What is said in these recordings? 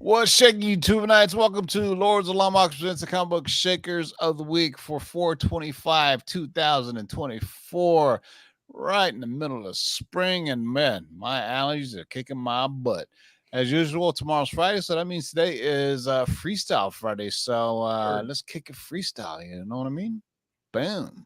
What's shaking, YouTube nights? Welcome to Lords of Longbox presents the comic book shakers of the week for 4/25, 2024. Right in the middle of spring, and man, my allergies are kicking my butt. As usual, tomorrow's Friday, so that means today is Freestyle Friday. So let's kick it freestyle. You know what I mean? Boom.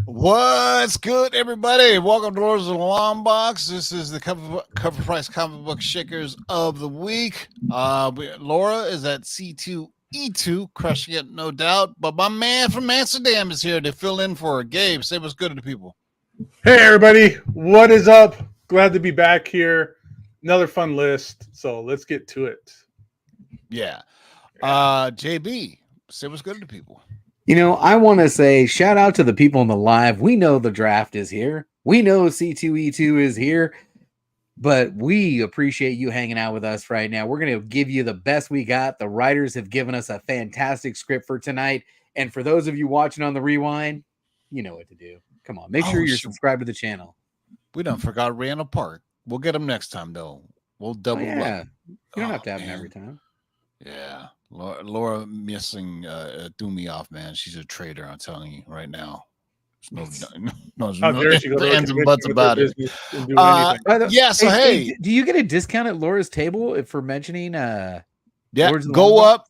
What's good, everybody? Welcome to Lords of the Long Box. This is the cover price comic book shakers of the week. Laura is at C2E2, crushing it, no doubt. But my man from Amsterdam is here to fill in for Gabe. Say what's good to the people. Hey, everybody. What is up? Glad to be back here. Another fun list. So let's get to it. Yeah. JB, say what's good to the people. You know, I want to say shout out to the people in the live. We know the draft is here. We know C2E2 is here, but we appreciate you hanging out with us right now. We're going to give you the best we got. The writers have given us a fantastic script for tonight. And for those of you watching on the rewind, you know what to do. Come on, make sure you're subscribed to the channel. We done forgot Randall Park. We'll get him next time, though. We'll double up. You don't have to have him every time. Yeah. Laura missing threw me off, man. She's a traitor. I'm telling you right now. There's no ends and buts about it. Yeah. So hey, do you get a discount at Laura's table for mentioning? Yeah. Go up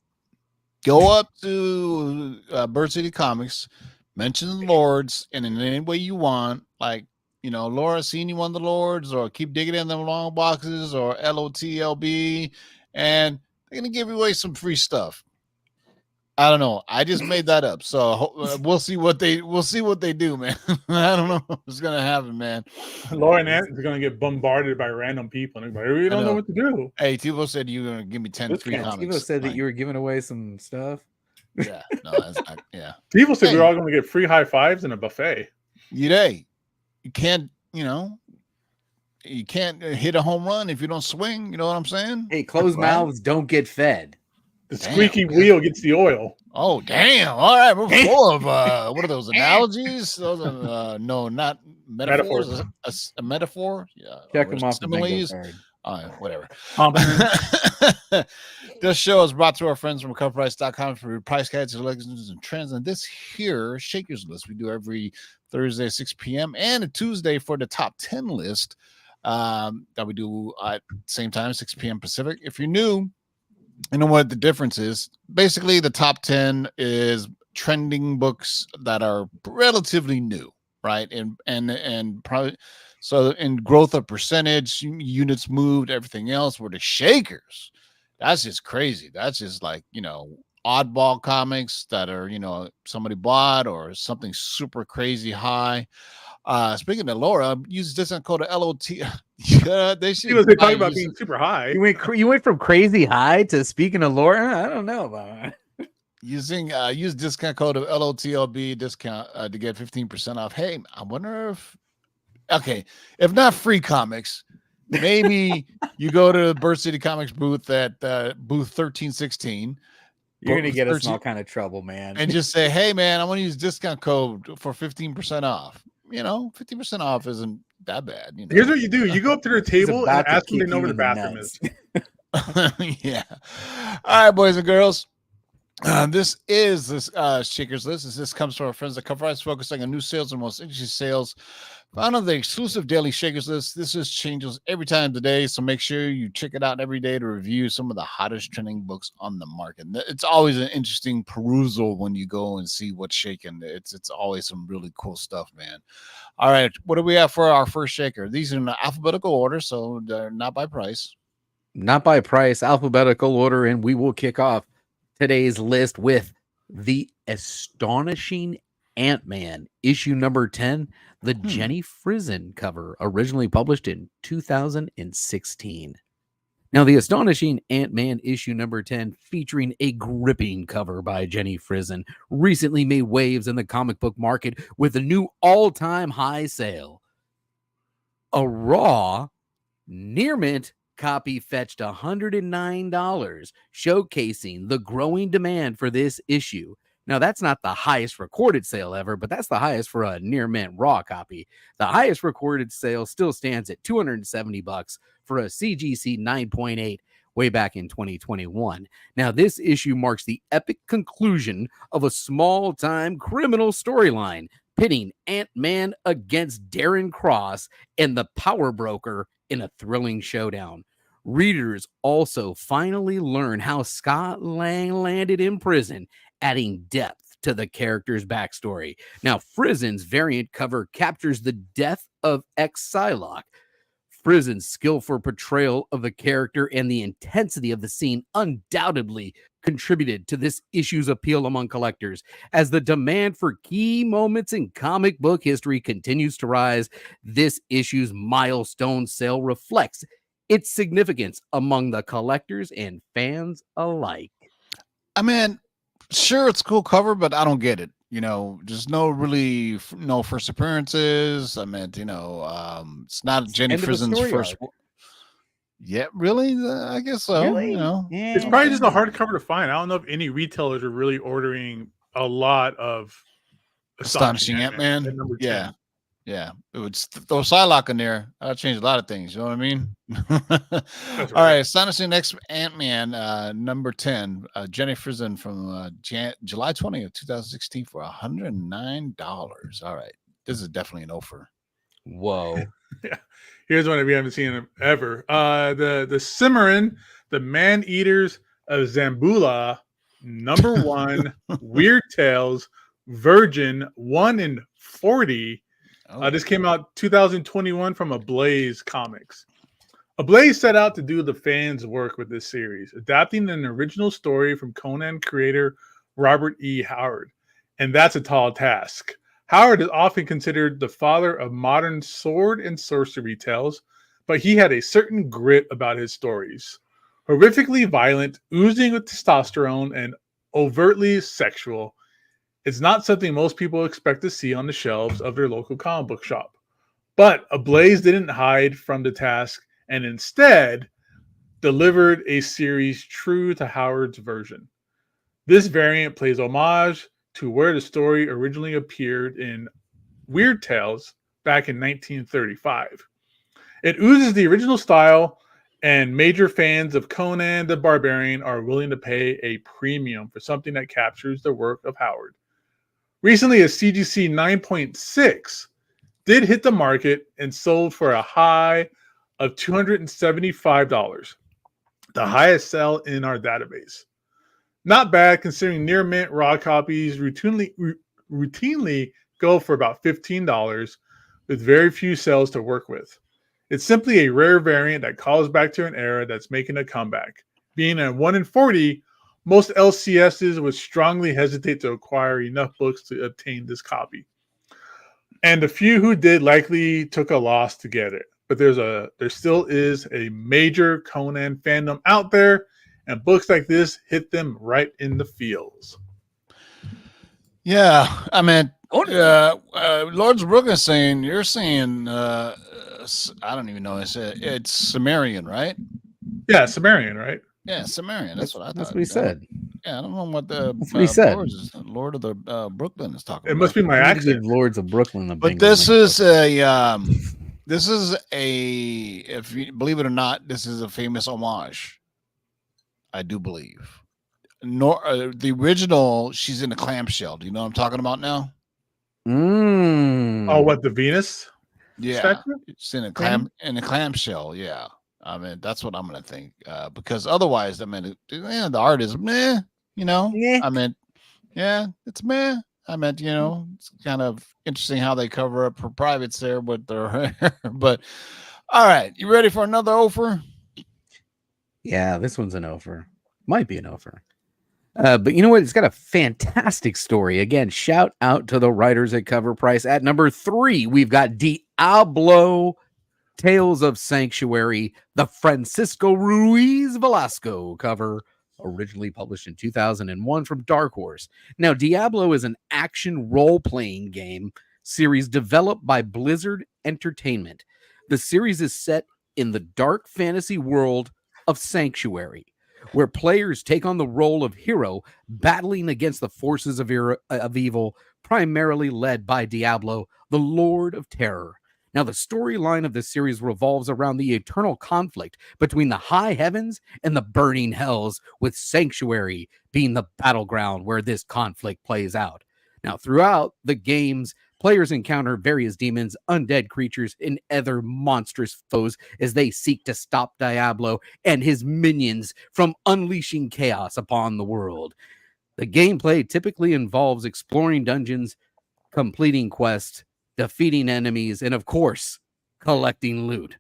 to Bird City Comics, mention the Lords, and in any way you want, like Laura seen you on the Lords, or keep digging in them long boxes, or LOTLB, and they're gonna give away some free stuff. I don't know. I just made that up, so we'll see what they do, man. I don't know what's gonna happen, man. Laura and Ant is gonna get bombarded by random people, and we don't know what to do. Hey, Tivo said you were gonna give me 10 free comics. Tivo said that you were giving away some stuff. Yeah, no, yeah. Tivo said we're all gonna get free high fives and a buffet. You can't, you can't hit a home run if you don't swing. You know what I'm saying? Hey, closed mouths don't get fed. The squeaky wheel gets the oil. Oh, damn. All right. We're full of, what are those, analogies? Those are, no, not metaphors. A metaphor? Yeah. Check them off. Similes. Whatever. Compliment. This show is brought to our friends from CovrPrice.com for price guides, selections, and trends. And this here, Shakers List, we do every Thursday, 6 p.m. and a Tuesday for the top 10 list that we do at same time, 6 p.m. Pacific. If you're new, you know what the difference is. Basically, the top 10 is trending books that are relatively new, right? And probably so in growth of percentage, units moved, everything else. Were the Shakers. That's just crazy. That's just like, oddball comics that are, somebody bought or something super crazy high. Speaking of Laura, use discount code LOT. Yeah, they She should was talking about use being super high. You went from crazy high to speaking of Laura. I don't know about it. use discount code of LOTLB discount to get 15% off. Hey, I wonder if not free comics, maybe you go to the Bird City Comics booth at booth 1316. You're gonna get us in 13 all kind of trouble, man. and just say, hey man, I want to use discount code for 15% off. 15% off isn't that bad. Here's what you do: you go up to their table and about to ask them kick to know you where the in the bathroom nuts. is. Yeah. All right, boys and girls. This is this Shakers List. This comes from our friends at CovrPrice, focusing on new sales and most interesting sales. Found on the exclusive daily Shakers List. This just changes every time today, so make sure you check it out every day to review some of the hottest trending books on the market. It's always an interesting perusal when you go and see what's shaking. It's always some really cool stuff, man. All right, what do we have for our first shaker? These are in alphabetical order, so they're not by price. Not by price, alphabetical order, and we will kick off today's list with the astonishing Ant-Man issue number 10, the Jenny Frison cover, originally published in 2016. Now, the astonishing Ant-Man issue number 10, featuring a gripping cover by Jenny Frison, recently made waves in the comic book market with a new all-time high sale. A raw, near mint copy fetched $109, showcasing the growing demand for this issue. Now, that's not the highest recorded sale ever, but that's the highest for a near mint raw copy. The highest recorded sale still stands at $270 for a CGC 9.8 way back in 2021. Now, this issue marks the epic conclusion of a small-time criminal storyline, pitting Ant-Man against Darren Cross and the Power Broker in a thrilling showdown. Readers also finally learn how Scott Lang landed in prison, adding depth to the character's backstory. Now, Frison's variant cover captures the death of ex-Psylocke. Frison's skillful portrayal of the character and the intensity of the scene undoubtedly contributed to this issue's appeal among collectors. As the demand for key moments in comic book history continues to rise, this issue's milestone sale reflects its significance among the collectors and fans alike. I mean, sure, it's a cool cover, but I don't get it. Just no first appearances. I meant, it's not Jenny Frison's first. Yeah, really? I guess so. Really? Yeah. It's probably just a hard cover to find. I don't know if any retailers are really ordering a lot of Astonishing Ant-Man. Number 10. Yeah. Yeah. It would throw Psylocke in there. That'll change a lot of things. You know what I mean? That's All right. Astonishing Next Ant-Man, number 10, Jenny Frison from July 20th, 2016 for $109. All right. This is definitely an offer. Whoa. Yeah. Here's one that we haven't seen ever. The Cimarron, the Man-Eaters of Zambula, number 1, Weird Tales, Virgin, 1 in 40. This came out 2021 from Ablaze Comics. Ablaze set out to do the fans' work with this series, adapting an original story from Conan creator Robert E. Howard. And that's a tall task. Howard is often considered the father of modern sword and sorcery tales, but he had a certain grit about his stories. Horrifically violent, oozing with testosterone, and overtly sexual, it's not something most people expect to see on the shelves of their local comic book shop. But Ablaze didn't hide from the task and instead delivered a series true to Howard's version. This variant plays homage to where the story originally appeared in Weird Tales back in 1935. It oozes the original style and major fans of Conan the Barbarian are willing to pay a premium for something that captures the work of Howard. Recently, a CGC 9.6 did hit the market and sold for a high of $275, the highest sell in our database. Not bad considering near mint raw copies routinely go for about $15 with very few sales to work with. It's simply a rare variant that calls back to an era that's making a comeback. Being a 1 in 40, most LCSs would strongly hesitate to acquire enough books to obtain this copy. And the few who did likely took a loss to get it. But there still is a major Conan fandom out there, and books like this hit them right in the feels. Yeah, I mean, Lords of Brooklyn saying you're saying I don't even know. It's Sumerian, right? Yeah, Sumerian, right? Yeah, Sumerian. That's what I thought. That's what he said. Yeah, I don't know what the That's what he said. Lord of the Brooklyn is talking about. It must be my I need to accent. give Lords of Brooklyn a But bingo this link. is if you believe it or not, this is a famous homage. I do believe. The original, she's in a clamshell. Do you know what I'm talking about now? Oh, what, the Venus? Yeah, statue? it's in a clamshell. Yeah, I mean that's what I'm gonna think because otherwise, I mean, the art is meh. You know, Meh. I mean, yeah, it's meh. I meant, it's kind of interesting how they cover up for privates there with their hair. But all right, you ready for another offer? Yeah, this one's an offer. Might be an offer. But you know what? It's got a fantastic story. Again, shout out to the writers at CovrPrice. At number 3, we've got Diablo Tales of Sanctuary, the Francisco Ruiz Velasco cover, originally published in 2001 from Dark Horse. Now, Diablo is an action role-playing game series developed by Blizzard Entertainment. The series is set in the dark fantasy world of Sanctuary, where players take on the role of hero battling against the forces of evil, primarily led by Diablo, the Lord of Terror. Now, the storyline of the series revolves around the eternal conflict between the high heavens and the burning hells, with Sanctuary being the battleground where this conflict plays out. Now, throughout the games, players encounter various demons, undead creatures, and other monstrous foes as they seek to stop Diablo and his minions from unleashing chaos upon the world. The gameplay typically involves exploring dungeons, completing quests, defeating enemies, and of course, collecting loot.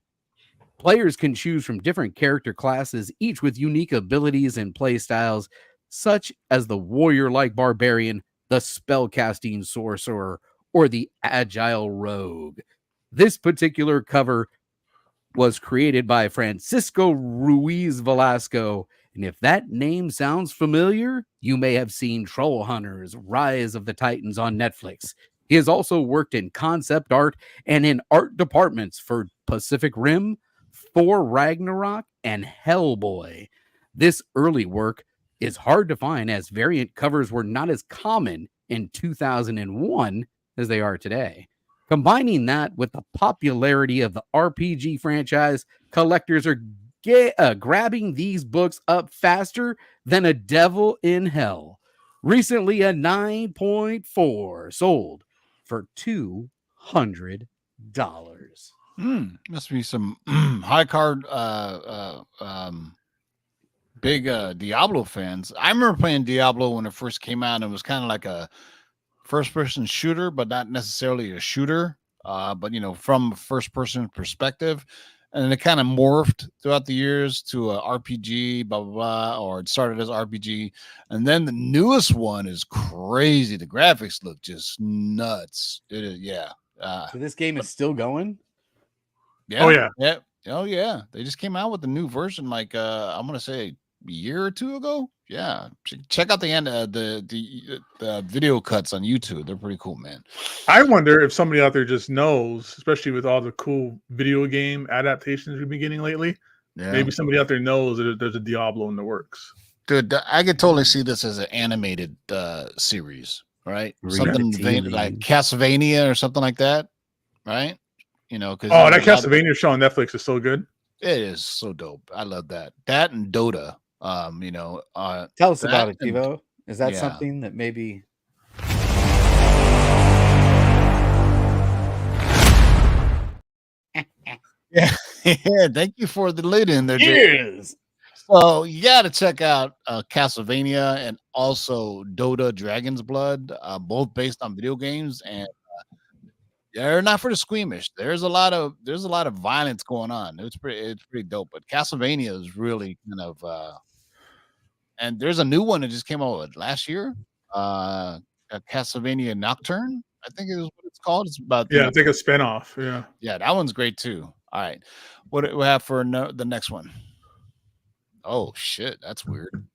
Players can choose from different character classes, each with unique abilities and play styles, such as the warrior-like barbarian, the spellcasting sorcerer, or the agile rogue. This particular cover was created by Francisco Ruiz Velasco, and if that name sounds familiar, you may have seen Troll Hunters: Rise of the Titans on Netflix. He has also worked in concept art and in art departments for Pacific Rim, Thor Ragnarok, and Hellboy. This early work is hard to find as variant covers were not as common in 2001 as they are today. Combining that with the popularity of the RPG franchise, collectors are grabbing these books up faster than a devil in hell. Recently, a 9.4 sold for $200. Must be some high card big Diablo fans. I remember playing Diablo when it first came out, and it was kind of like a first person shooter, but not necessarily a shooter, but from a first person perspective. And then it kind of morphed throughout the years to a RPG, blah, blah, blah, or it started as RPG. And then the newest one is crazy. The graphics look just nuts. It is, yeah. So this game is still going? Yeah. Oh, yeah. Yeah. Oh, yeah. They just came out with a new version, like, I'm going to say a year or two ago. Yeah, check out the end the video cuts on YouTube. They're pretty cool, man. I wonder if somebody out there just knows, especially with all the cool video game adaptations we've been getting lately. Yeah. Maybe somebody out there knows that there's a Diablo in the works. Dude, I could totally see this as an animated series, right? Something like Castlevania or something like that, right? Because that Castlevania show on Netflix is so good. It is so dope. I love that. That and Dota. Tell us that about it, and Tivo. Is that yeah. something that maybe? Yeah. Yeah. Thank you for the lead in there, Jay. Yes. So you got to check out Castlevania and also Dota Dragon's Blood, both based on video games, and they're not for the squeamish. There's a lot of violence going on. It's pretty dope. But Castlevania is really kind of and there's a new one that just came out last year. Castlevania Nocturne, I think is what it's called. It's about Yeah, it's like a spinoff. Yeah. yeah, that one's great too. All right, what do we have for the next one? Oh shit, that's weird.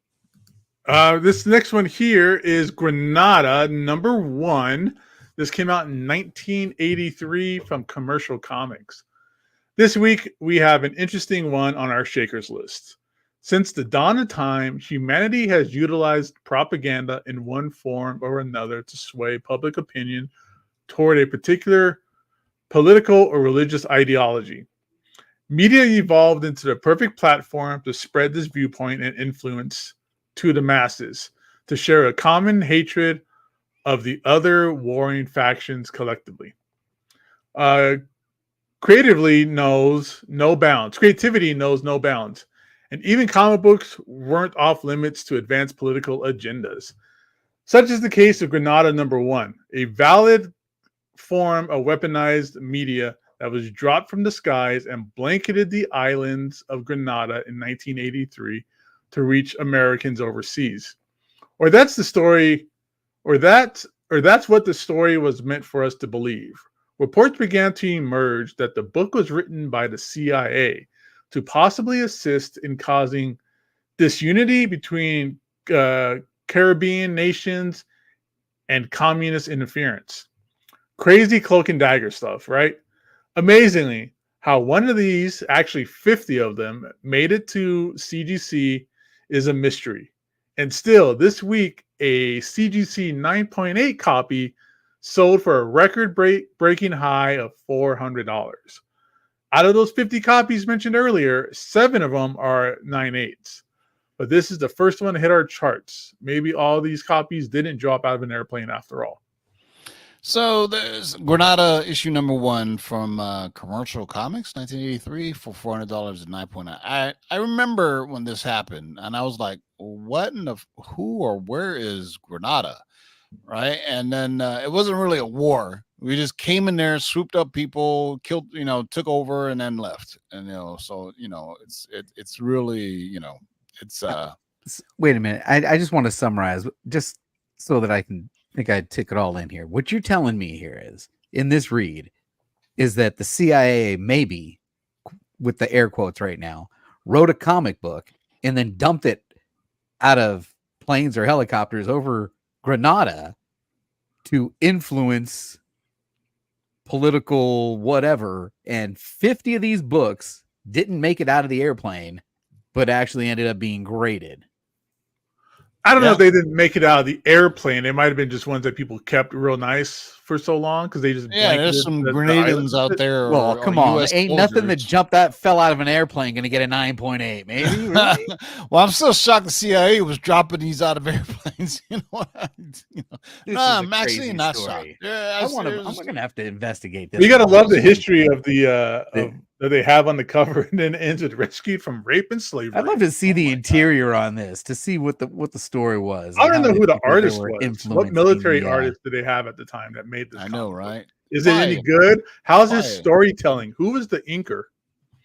This next one here is Granada #1. This came out in 1983 from Commercial Comics. This week, we have an interesting one on our Shakers list. Since the dawn of time, humanity has utilized propaganda in one form or another to sway public opinion toward a particular political or religious ideology. Media evolved into the perfect platform to spread this viewpoint and influence to the masses, to share a common hatred of the other warring factions collectively. Creativity knows no bounds. And even comic books weren't off limits to advance political agendas. Such is the case of Granada #1, a valid form of weaponized media that was dropped from the skies and blanketed the islands of Grenada in 1983 to reach Americans overseas. Or that's the story, or that's what the story was meant for us to believe. Reports began to emerge that the book was written by the CIA to possibly assist in causing disunity between Caribbean nations and communist interference. Crazy cloak and dagger stuff, right? Amazingly, how one of these, actually 50 of them, made it to CGC is a mystery. And still, this week, a CGC 9.8 copy sold for a record-breaking high of $400. Out of those 50 copies mentioned earlier, 7 of them are 9.8s. But this is the first one to hit our charts. Maybe all these copies didn't drop out of an airplane after all. So there's Granada issue #1 from Commercial Comics, 1983, for $400 at 9.9. I remember when this happened, and I was like, "What in the who or where is Granada?" Right? And then it wasn't really a war. We just came in there, swooped up people, killed, took over, and then left. And so it's really, it's Wait a minute. I just want to summarize just so that I can think I took it all in here. What you're telling me here is, in this read, is that the CIA maybe, with the air quotes right now, wrote a comic book and then dumped it out of planes or helicopters over Granada to influence political whatever, and 50 of these books didn't make it out of the airplane, but actually ended up being graded. I don't know if they didn't make it out of the airplane. It might have been just ones that people kept real nice for so long because they just there's some Grenadians out there. Well, come on, ain't nothing that fell out of an airplane going to get a 9.8, maybe. Really? Well, I'm still shocked the CIA was dropping these out of airplanes. I'm actually not shocked. Yeah, I'm going to have to investigate this. You got to love the history of the that they have on the cover, and then ends with rescued from rape and slavery. I'd love to see the interior on this to see what the story was. I don't know who the artist was. What military artist did they have at the time that made this? I know, right? Is it any good? How's his storytelling? Who was the inker?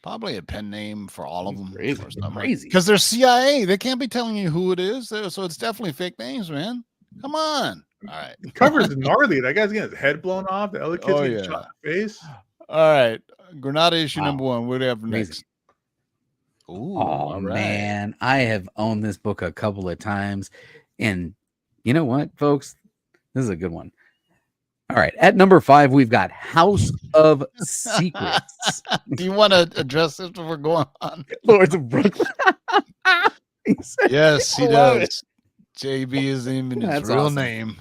Probably a pen name for all of them. Crazy. Because they're CIA. They can't be telling you who it is. So it's definitely fake names, man. Come on. All right. The cover's gnarly. That guy's getting his head blown off. The other kid's getting shot in the face. All right. Granada issue #1. What do we have next? Ooh, oh, man. I have owned this book a couple of times. And you know what, folks? This is a good one. All right. At #5, we've got House of Secrets. Do you want to address this before going on? Lords of Brooklyn. Yes, he does. JB is in his real name.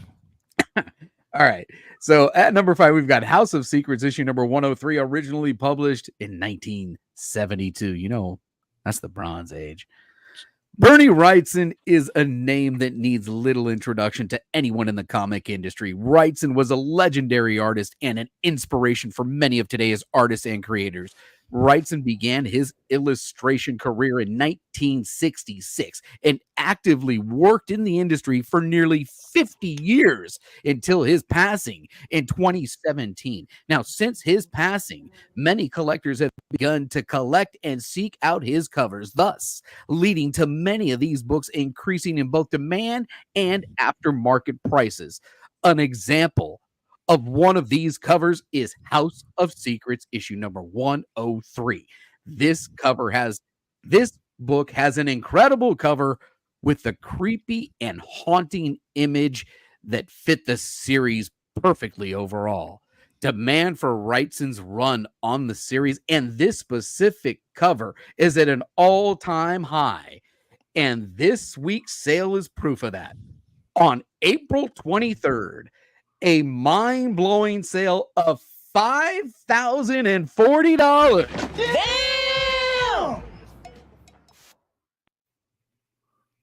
All right. So at number 5, we've got House of Secrets, issue number 103, originally published in 1972. You know, that's the Bronze Age. Bernie Wrightson is a name that needs little introduction to anyone in the comic industry. Wrightson was a legendary artist and an inspiration for many of today's artists and creators. Wrightson began his illustration career in 1966 and actively worked in the industry for nearly 50 years until his passing in 2017. Now, since his passing, many collectors have begun to collect and seek out his covers, thus leading to many of these books increasing in both demand and aftermarket prices. An example of one of these covers is House of Secrets, issue number 103. This book has an incredible cover with the creepy and haunting image that fit the series perfectly overall. Demand for Wrightson's run on the series and this specific cover is at an all-time high, and this week's sale is proof of that. On April 23rd, a mind-blowing sale of $5,040.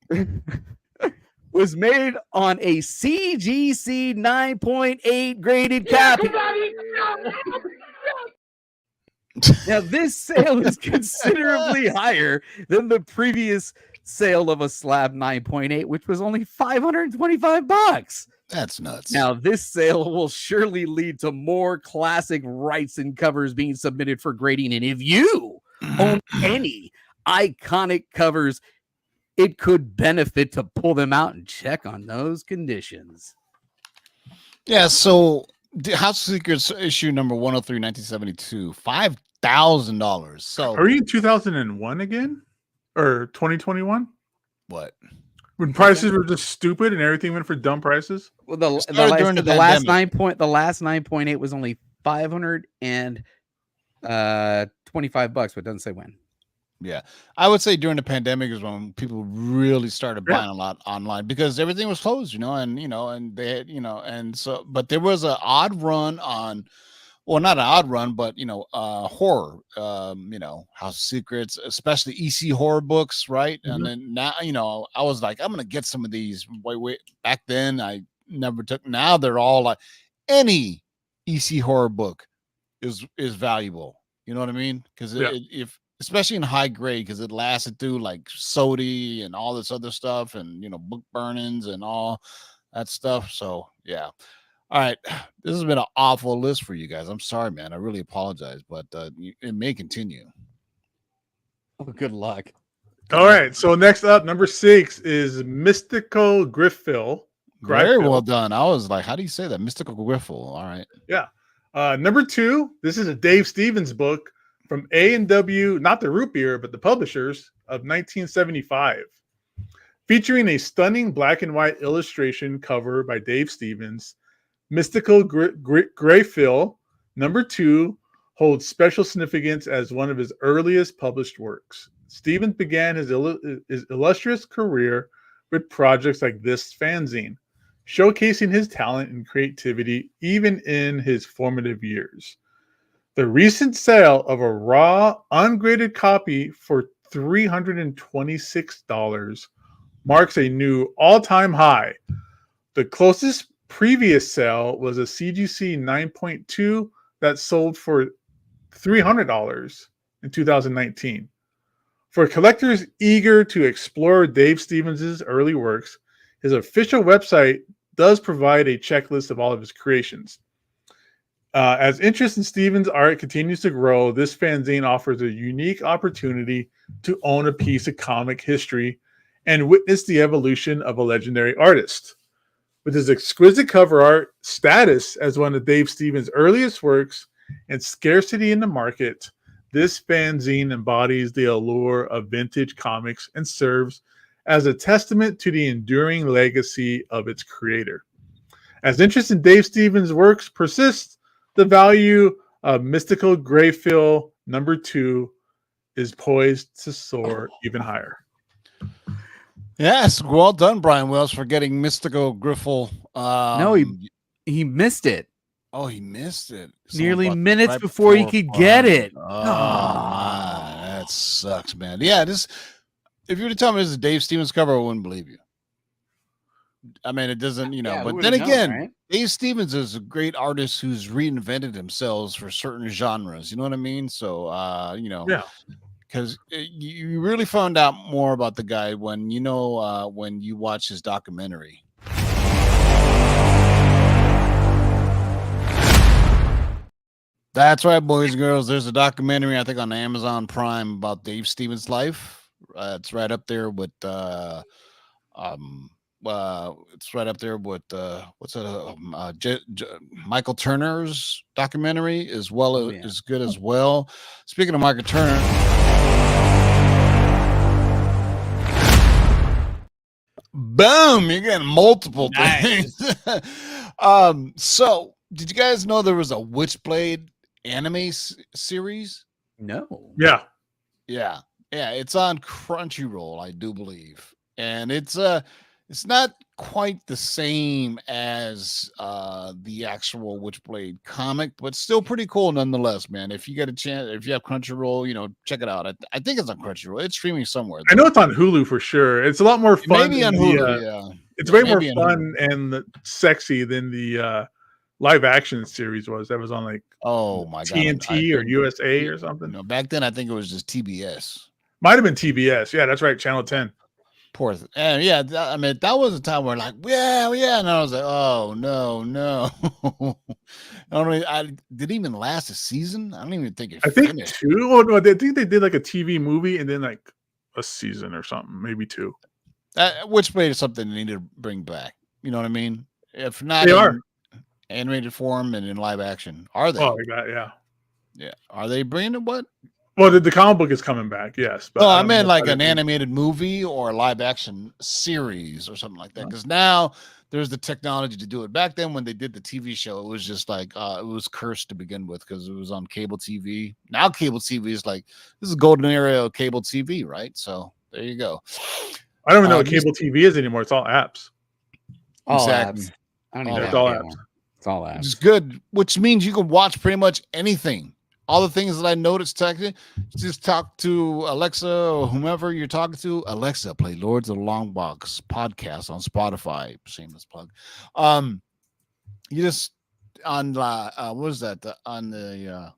Damn! Was made on a CGC 9.8 graded copy. Now, this sale is considerably higher than the previous sale of a slab 9.8, which was only $525. That's nuts. Now, this sale will surely lead to more classic Wrightson covers being submitted for grading. And if you own any iconic covers, it could benefit to pull them out and check on those conditions. Yeah, so House of Secrets issue number 103, 1972, $5,000. So are you in 2001 again? Or 2021? What? When prices were just stupid and everything went for dumb prices? Well, the last 9.8 was only $525, but it doesn't say when. Yeah, I would say during the pandemic is when people really started buying a lot online because everything was closed, and they had, and so, but there was an odd run on, well, not an odd run, but horror, House of Secrets, especially EC horror books, right? Mm-hmm. And then now, I was like, I'm gonna get some of these. Wait, back then I never took. Now they're all like, any EC horror book is valuable. You know what I mean? Because if especially in high grade, because it lasted through like SOTY and all this other stuff, and book burnings and all that stuff. So yeah. All right, this has been an awful list for you guys. I'm sorry, man. I really apologize, but it may continue. Oh, good luck. All right, so next up, number 6 is Mystical Griffil. Very well done. I was like, how do you say that? Mystical Griffil. All right. Yeah. Number 2, this is a Dave Stevens book from A&W, not the root beer, but the publishers, of 1975. Featuring a stunning black and white illustration cover by Dave Stevens, Mystical Griffil, number 2, holds special significance as one of his earliest published works. Stevens began his illustrious career with projects like this fanzine, showcasing his talent and creativity even in his formative years. The recent sale of a raw, ungraded copy for $326 marks a new all-time high. The closest previous sale was a CGC 9.2 that sold for $300 in 2019. For collectors eager to explore Dave Stevens' early works, his official website does provide a checklist of all of his creations. As interest in Stevens' art continues to grow, this fanzine offers a unique opportunity to own a piece of comic history and witness the evolution of a legendary artist. With his exquisite cover art, status as one of Dave Stevens' earliest works, and scarcity in the market, this fanzine embodies the allure of vintage comics and serves as a testament to the enduring legacy of its creator. As interest in Dave Stevens' works persists, the value of Mystical Griffil number 2 is poised to soar even higher. Yes, well done, Brian Wells, for getting Mystical Griffil. No, He missed it. Oh, he missed it. Nearly Someone bought minutes right before he could get 400. it. Oh, man, that sucks, man. Yeah, this. If you were to tell me this is a Dave Stevens cover, I wouldn't believe you. I mean, it doesn't, you know. Yeah, who but would've then known, again, right? Dave Stevens is a great artist who's reinvented himself for certain genres. You know what I mean? So, you know, Yeah. because you really found out more about the guy when when you watch his documentary. That's right, boys and girls. There's a documentary, I think, on Amazon Prime about Dave Stevens' life. It's right up there with it's right up there with what's it? Michael Turner's documentary as well is good as well. Speaking of Michael Turner, boom! You're getting multiple things. So did you guys know there was a Witchblade anime series? No. Yeah. Yeah, it's on Crunchyroll, I do believe, and it's not quite the same as the actual Witchblade comic, but still pretty cool nonetheless, man. If you get a chance, if you have Crunchyroll, you know, check it out. I think it's on Crunchyroll. It's streaming somewhere. I know it's on Hulu for sure. It's a lot more fun. Maybe on Hulu, yeah. It's Yeah, way more maybe on fun and sexy than the live action series was. That was on like Oh my god, TNT or USA or something. You know, back then I think it was just TBS. Might have been TBS. Yeah, that's right. Channel 10. Poor and yeah, I mean that was a time where like yeah, and I was like, oh no. I didn't even last a season. I don't even think it finished. 2. Oh, no, I think they did like a TV movie and then like a season or something, maybe 2. Witchblade is something they need to bring back. You know what I mean? If not, They are animated form and in live action. Are they? Oh my god, yeah. Yeah. Are they bringing it? What? Well, the comic book is coming back, yes. But I meant like an animated movie or a live action series or something like that. Because now there's the technology to do it. Back then, when they did the TV show, it was just like it was cursed to begin with because it was on cable TV. Now cable TV is like this is a golden era of cable TV, right? So there you go. I don't even know what cable TV is anymore. It's all apps. All Exactly. apps. I don't even It's know all anymore. apps. It's all apps. It's good, which means you can watch pretty much anything. All the things that I noticed, just talk to Alexa or whomever you're talking to. Alexa, play Lords of the Long Box podcast on Spotify. Shameless plug. You just on what is that? On the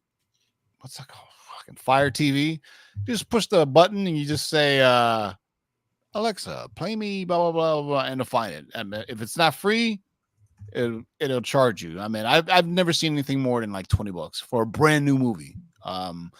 what's that called? Fucking Fire TV. You just push the button and you just say, Alexa, play me blah blah blah blah, and it'll find it. And if it's not free, it'll charge you. I mean, I've never seen anything more than like $20 for a brand new movie. And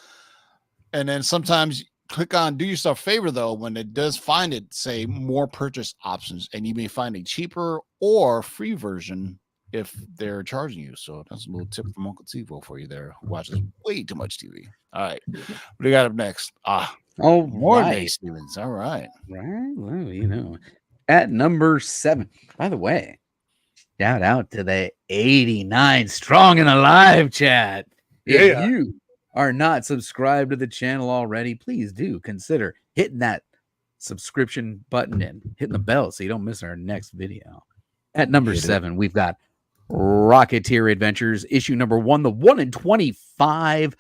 then sometimes click on do yourself a favor though, when it does find it, say more purchase options, and you may find a cheaper or free version if they're charging you. So that's a little tip from Uncle Tivo for you there, who watches way too much TV. All right. What do you got up next? Oh, More right. Dave Stevens. All right. Right. Well, you know, at number 7. By the way, shout out to the 89 strong and alive chat. If you are not subscribed to the channel already, please do consider hitting that subscription button and hitting the bell so you don't miss our next video. At number 7, we've got Rocketeer Adventures, issue number 1, the 1 in 25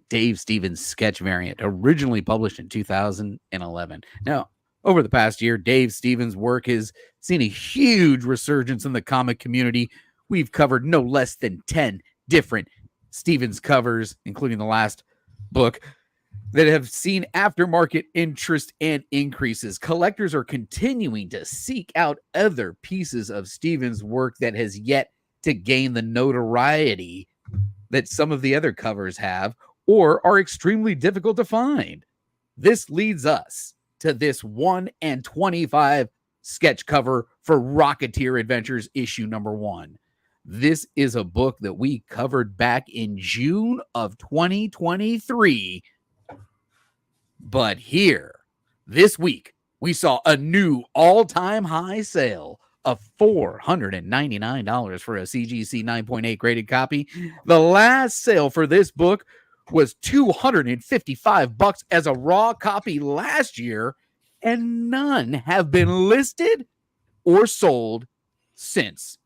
Dave Stevens sketch variant, originally published in 2011. Now, over the past year, Dave Stevens' work has seen a huge resurgence in the comic community. We've covered no less than 10 different Stevens covers, including the last book, that have seen aftermarket interest and increases. Collectors are continuing to seek out other pieces of Stevens' work that has yet to gain the notoriety that some of the other covers have or are extremely difficult to find. This leads us to this 1 in 25 sketch cover for Rocketeer Adventures issue number 1. This is a book that we covered back in June of 2023. But here, this week, we saw a new all-time high sale of $499 for a CGC 9.8 graded copy. The last sale for this book was $255 as a raw copy last year, and none have been listed or sold since.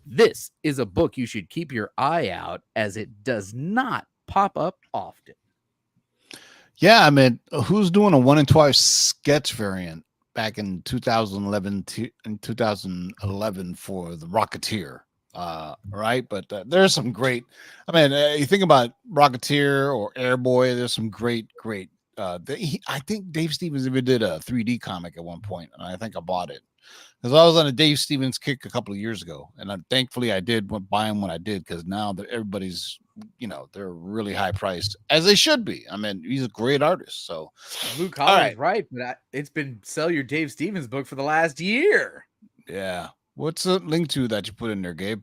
This is a book you should keep your eye out as it does not pop up often. Yeah, I mean, who's doing a 1 in 12 sketch variant back in 2011 in 2011 for the Rocketeer? Right, but there's some great. I mean, you think about Rocketeer or Airboy. There's some great. I think Dave Stevens even did a 3D comic at one point, and I think I bought it because I was on a Dave Stevens kick a couple of years ago, and thankfully I did buy him when I did, because now that everybody's, they're really high priced, as they should be. I mean, he's a great artist. So Luke Collins, right? But it's been sell your Dave Stevens book for the last year. Yeah. What's the link to that you put in there, Gabe?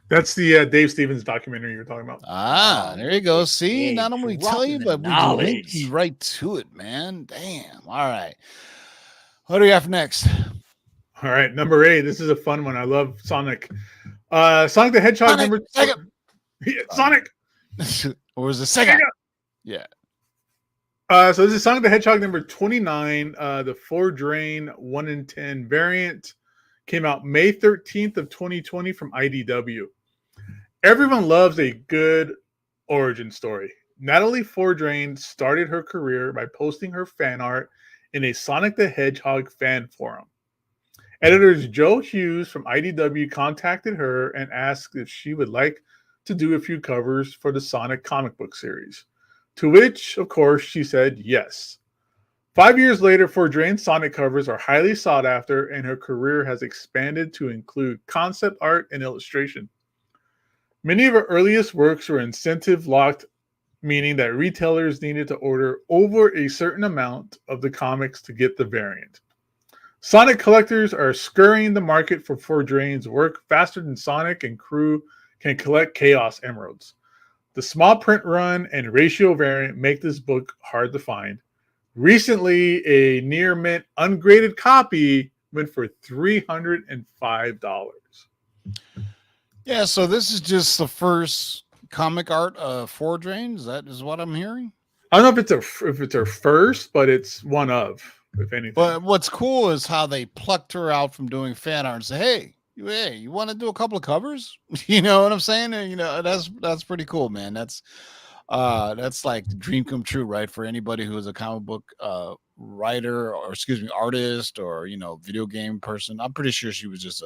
That's the Dave Stevens documentary you're talking about. There you go. See, not only tell you, but we link you right to it, man. Damn. All right. What do we have next? All right, number 8. This is a fun one. I love Sonic. Sonic the Hedgehog number Sega. Yeah, Sonic. Or was it Sega? Yeah. So this is Sonic the Hedgehog number 29. The 4-drain 1 in 10 variant came out May 13th of 2020 from IDW. Everyone loves a good origin story. Natalie 4-drain started her career by posting her fan art in a Sonic the Hedgehog fan forum. Editors Joe Hughes from IDW contacted her and asked if she would like to do a few covers for the Sonic comic book series, to which, of course, she said yes. 5 years later, 4-drain Sonic covers are highly sought after, and her career has expanded to include concept art and illustration. Many of her earliest works were incentive locked, meaning that retailers needed to order over a certain amount of the comics to get the variant. Sonic collectors are scurrying the market for 4-drain's work faster than Sonic and crew can collect Chaos Emeralds. The small print run and ratio variant make this book hard to find. Recently, a near mint ungraded copy went for $305. Yeah, so this is just the first comic art of 4-drain. That is what I'm hearing. I don't know if it's her first, but it's one of, if anything. But what's cool is how they plucked her out from doing fan art and say, hey, you want to do a couple of covers? You know what I'm saying? And, that's pretty cool, man. That's like the dream come true, right? For anybody who is a comic book writer, or artist, or video game person. I'm pretty sure she was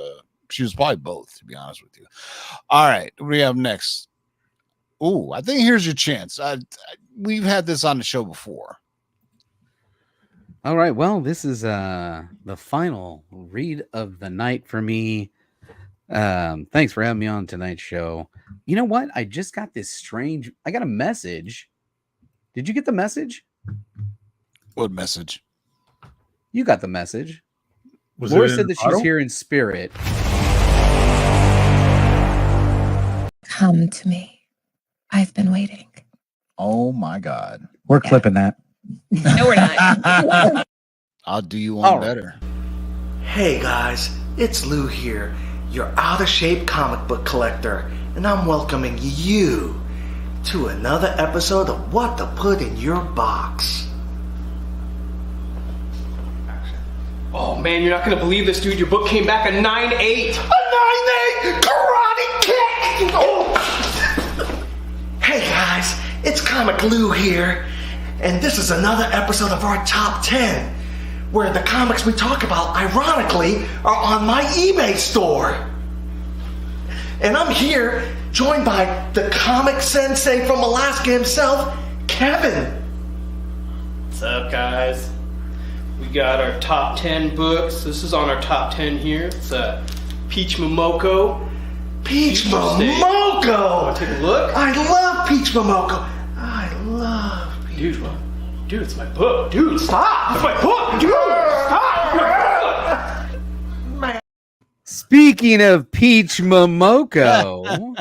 probably both, to be honest with you. All right, what do we have next? Oh, I think here's your chance. We've had this on the show before. All right, well, this is the final read of the night for me. Thanks for having me on tonight's show. You know what? I just got I got a message. Did you get the message? What message? You got the message. Laura said that she's here in spirit. Come to me. I've been waiting. Oh my God. We're clipping that. No, we're not. I'll do you one better. Hey guys, it's Lou here, your out-of-shape comic book collector, and I'm welcoming you to another episode of What to Put in Your Box. Oh man, you're not gonna believe this, dude. Your book came back a 9.8. A 9.8 karate kick! Oh. Hey guys, it's Comic Lou here, and this is another episode of our Top 10, where the comics we talk about, ironically, are on my eBay store. And I'm here, joined by the comic sensei from Alaska himself, Kevin. What's up, guys? We got our top 10 books. This is on our top 10 here. It's Peach Momoko. Peach State. Momoko! Wanna take a look? I love Peach Momoko. I love Peach Momoko. Dude, it's my book. Dude, stop! It's my book! Dude, stop! Man. Speaking of Peach Momoko,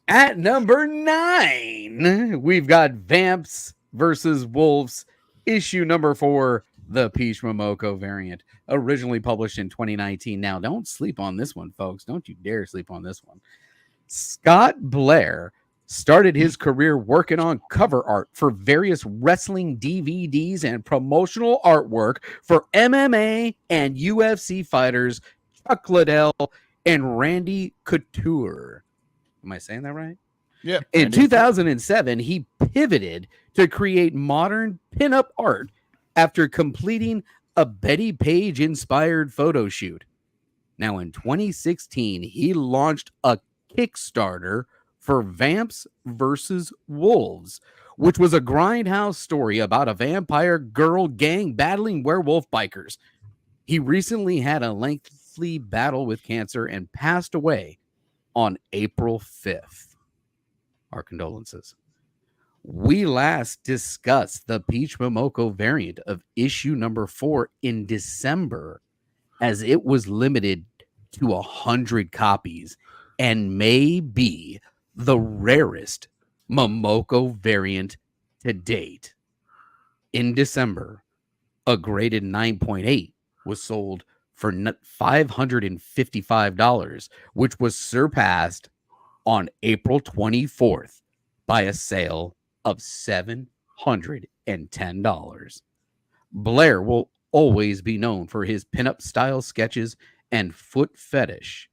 at number 9, we've got Vamps versus Wolves, issue number 4, the Peach Momoko variant, originally published in 2019. Now, don't sleep on this one, folks. Don't you dare sleep on this one. Scott Blair started his career working on cover art for various wrestling DVDs and promotional artwork for MMA and UFC fighters Chuck Liddell and Randy Couture. Am I saying that right? Yep. In Randy. 2007, he pivoted to create modern pinup art after completing a Betty Page inspired photo shoot. Now, in 2016, he launched a Kickstarter for Vamps versus Wolves, which was a grindhouse story about a vampire girl gang battling werewolf bikers. He recently had a lengthy battle with cancer and passed away on April 5th. Our condolences. We last discussed the Peach Momoko variant of issue number 4 in December, as it was limited to 100 copies and may be the rarest Momoko variant to date. In December, a graded 9.8 was sold for $555, which was surpassed on April 24th by a sale of $710. Blair will always be known for his pinup style sketches and foot fetish,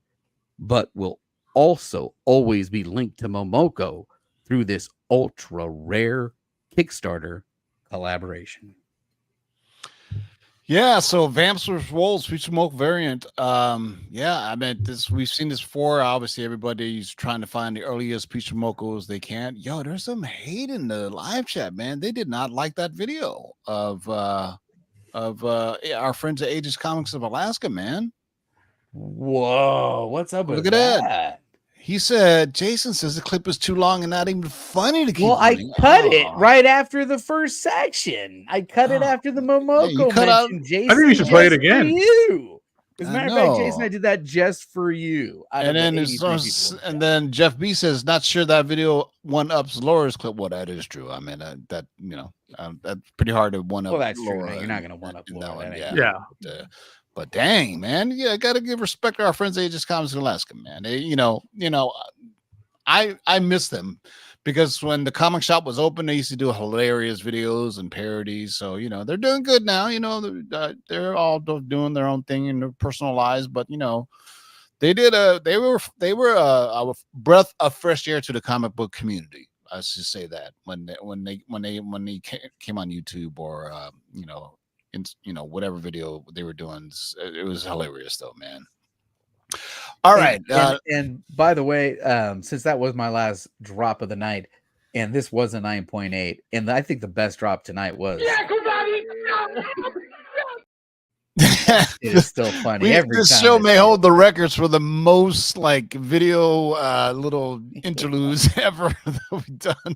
but will also always be linked to Momoko through this ultra rare Kickstarter collaboration. Yeah, so Vamps vs. Wolves, Peach Smoke variant. Yeah, I mean, we've seen this before. Obviously, everybody's trying to find the earliest Peach Smokos they can. Yo, there's some hate in the live chat, man. They did not like that video of our friends at Aegis Comics of Alaska, man. Whoa, what's up with Look at that. He said, Jason says the clip is too long and not even funny to keep running. I cut it right after the first section. I cut it after the Momoko you cut out- mention. Jason, I think we should play it again. For you. As a I matter of fact, know. Jason, I did that just for you. And then Jeff B says, not sure that video one ups Laura's clip. Well, that is true. I mean, that's pretty hard to one up. Well, that's Laura. true. No, you're not going to one up Laura. One, That ain't Yeah. But dang, man, yeah, gotta give respect to our friends at Aegis Comics in Alaska, man. They, I miss them because when the comic shop was open, they used to do hilarious videos and parodies. So they're doing good now. They're all doing their own thing in their personal lives, but they were a breath of fresh air to the comic book community. I should say that when they came on YouTube or whatever video they were doing, it was hilarious though, man. All right. And by the way, since that was my last drop of the night, and this was a 9.8, and I think the best drop tonight was. It is still funny. This show may hold the records for the most video little interludes ever that we've done.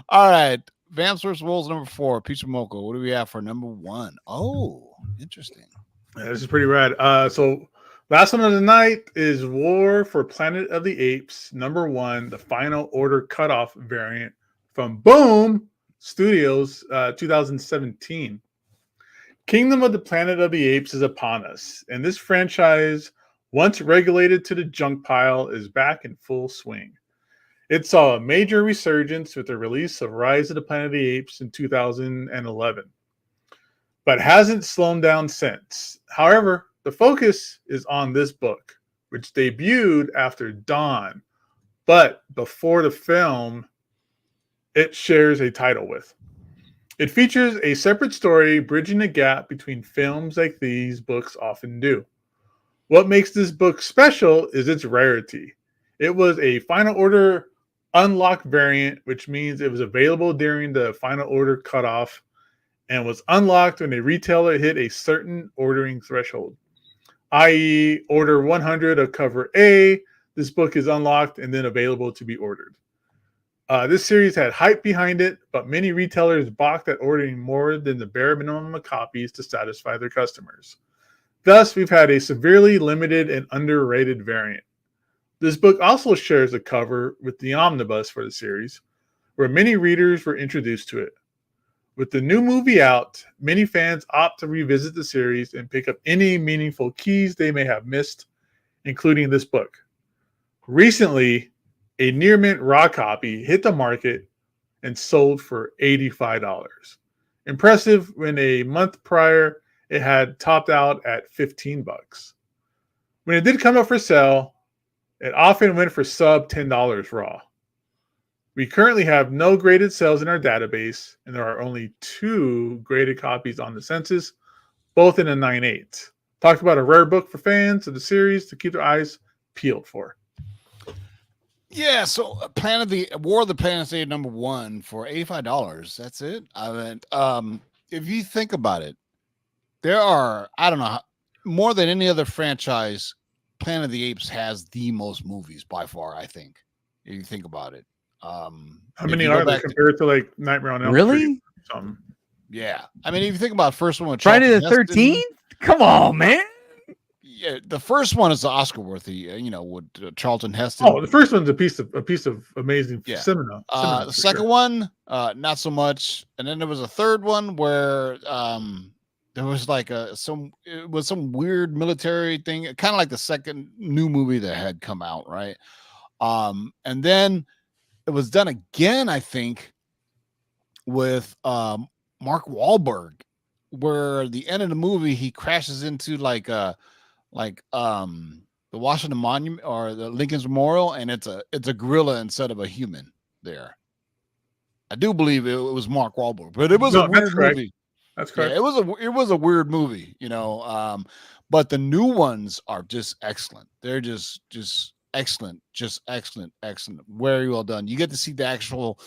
All right. Vamps vs. Wolves number 4, Peach Momoko. What do we have for number 1? Oh, interesting. Yeah, this is pretty rad. So last one of the night is War for Planet of the Apes, number 1, the Final Order Cutoff variant from Boom Studios, 2017. Kingdom of the Planet of the Apes is upon us, and this franchise, once regulated to the junk pile, is back in full swing. It saw a major resurgence with the release of Rise of the Planet of the Apes in 2011, but hasn't slowed down since. However, the focus is on this book, which debuted after Dawn, but before the film it shares a title with. It features a separate story bridging the gap between films like these books often do. What makes this book special is its rarity. It was a Final Order unlocked variant, which means it was available during the Final Order cutoff and was unlocked when a retailer hit a certain ordering threshold, i.e. order 100 of cover A. This book is unlocked and then available to be ordered. This series had hype behind it, but many retailers balked at ordering more than the bare minimum of copies to satisfy their customers. Thus, we've had a severely limited and underrated variant. This book also shares a cover with the omnibus for the series, where many readers were introduced to it. With the new movie out, many fans opt to revisit the series and pick up any meaningful keys they may have missed, including this book. Recently, a near mint raw copy hit the market and sold for $85. Impressive when a month prior it had topped out at $15. When it did come up for sale, it often went for sub $10 raw. We currently have no graded sales in our database, and there are only 2 graded copies on the census, both in a 9.8. Talk about a rare book for fans of the series to keep their eyes peeled for. Yeah, so War of the Planets Day #1 for $85. That's it. I mean, if you think about it, there are, I don't know, more than any other franchise, Planet of the Apes has the most movies by far, I think. If you think about it. How many are there compared to like Nightmare on Elm Street? Really? Something. Yeah. I mean, if you think about the first one with Friday the Charlton Heston, 13th? Come on, man. yeah, the first one is the Oscar worthy, with Charlton Heston. Oh, the first one's a piece of amazing cinema. The second one, not so much. And then there was a third one where there was like some weird military thing, kind of like the second new movie that had come out, right? And then it was done again, I think, with Mark Wahlberg, where at the end of the movie he crashes into the Washington Monument or the Lincoln's Memorial, and it's a gorilla instead of a human there. I do believe it was Mark Wahlberg, but it was a weird movie. That's correct. Yeah, it was a weird movie, but the new ones are just excellent. They're just excellent, excellent. Very well done. You get to see the actual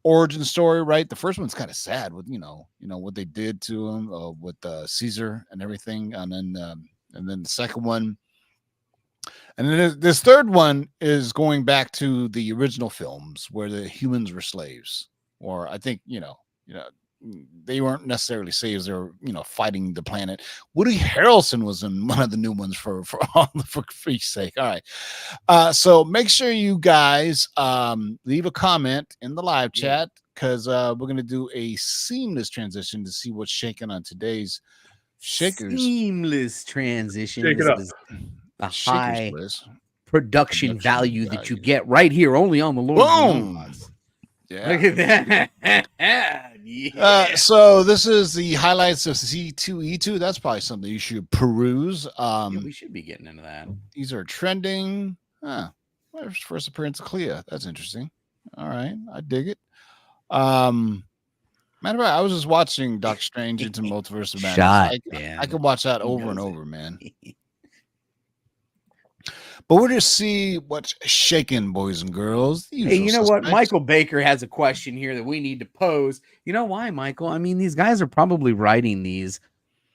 origin story, right? The first one's kind of sad with what they did to him with Caesar and everything, and then the second one, and then this third one is going back to the original films where the humans were slaves, or I think they weren't necessarily slaves. They were fighting the planet. Woody Harrelson was in one of the new ones for freak's sake. All right, so make sure you guys leave a comment in the live chat, because we're going to do a seamless transition to see what's shaking on today's Shakers. Seamless transition. Shake it This up. is the Shakers high list. production value that you get right here only on the Lord. Boom. Yeah. Look at that. Yeah. So this is the highlights of C2E2. That's probably something you should peruse. Yeah, we should be getting into that. These are trending. First appearance of Clea. That's interesting. All right, I dig it. Matter of fact, I was just watching Doctor Strange into Multiverse of Madness. I could watch that over and over, man. But we'll just see what's shaking, boys and girls. Hey, you know what? Michael Baker has a question here that we need to pose. You know why, Michael? I mean, these guys are probably writing these,